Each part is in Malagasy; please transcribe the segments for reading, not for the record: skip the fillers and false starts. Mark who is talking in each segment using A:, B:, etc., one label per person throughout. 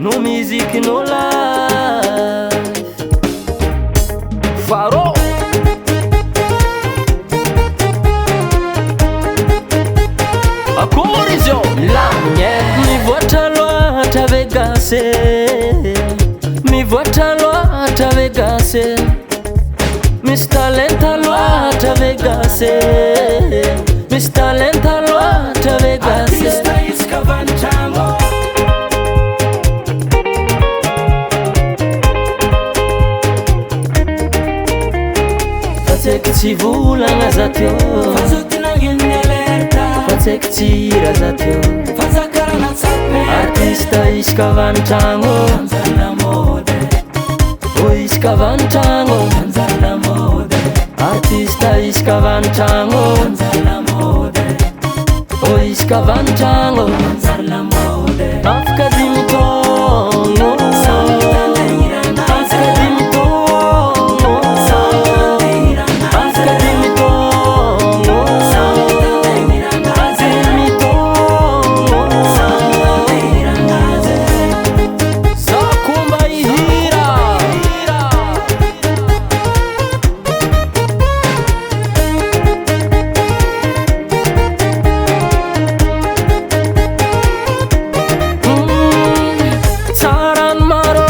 A: no musique no life. Faroh Akorizio Lamgne mivoatra loatra vegase, mivoatra loatra vegase, misy talenta loatra vegase, misy talenta loatra vegase.
B: Artiste isaka vantragno,
A: fa tsaiky tsy volagna za teo,
B: fa zao ty nagneniny alerta,
A: fa tsaiky tsy hira za teo.
B: fa zakarana tsape.
A: Artiste isaka vantragno,
B: Anjary lamode,
A: o isaka vantragno,
B: anjary lamode,
A: artiste isaka vantragno,
B: anjary lamode,
A: o isaka vantragno,
B: anjary lamode.
A: afaka dimy taogno, afaka dimy taogno, afaka dimy taogno, dimy taogno. Zah Koa Mba Ihira. Tsarany maro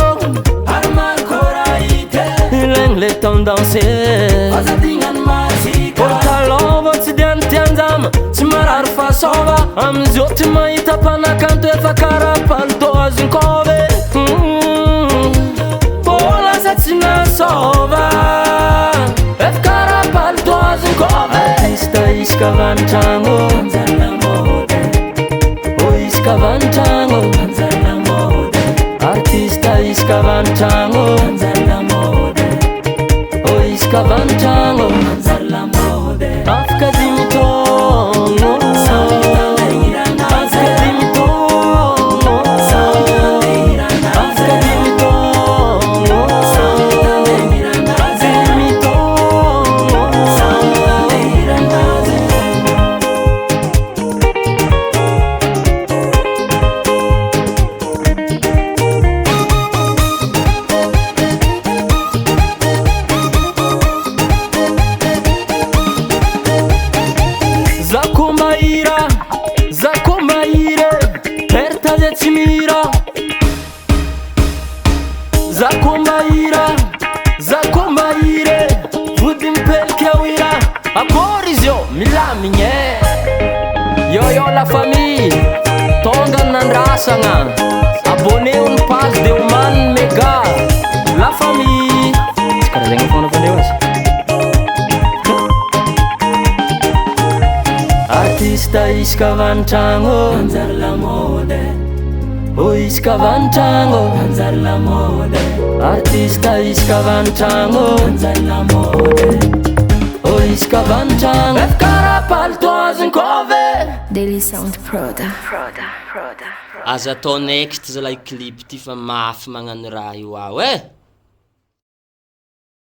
B: Ary maro kôra hita,
A: ilaigny le tendancer,
B: aza dignany mazika.
A: olo talôva tsy dia nitianjama, tsy marary fasôva, amizio tsy mahita mpanakanto efa kara palto azonkôve. Lasa tsy nasôva, efa kara palto azonkôve. Artiste isaka vantragno,
B: Anjary lamode,
A: o isaka vantragno,
B: anjary lamode,
A: artiste isaka vantragno,
B: anjary lamode,
A: o isaka vantragno,
B: anjary lamode.
A: afaka dimy taogno, afaka dimy taogno, afaka dimy taogno, dimy taogno. Zah Koa Mba Ihira, Zah Koa Mba Ihira, perta zay tsy mira. Zah Koa Mba Ihira, Zah Koa Mba Ihira, vody mipelika hira. Akory izy io milamigny yo la famille, tonga nandrasagna, abonneo ny page de ONE-DIGGA, la famille. Tsy karaha zegny fôgna fandeo azy. Artiste isaka vantragno,
B: Anjary lamode,
A: o isaka vantragno,
B: anjary lamode,
A: artiste isaka vantragno,
B: anjary lamode.
A: o isaka vantragno, efa kara palto azonkôve.
C: Deli Sound Proda.
A: Aza atao next zalahy clip ty fa mafy magnano raha io ao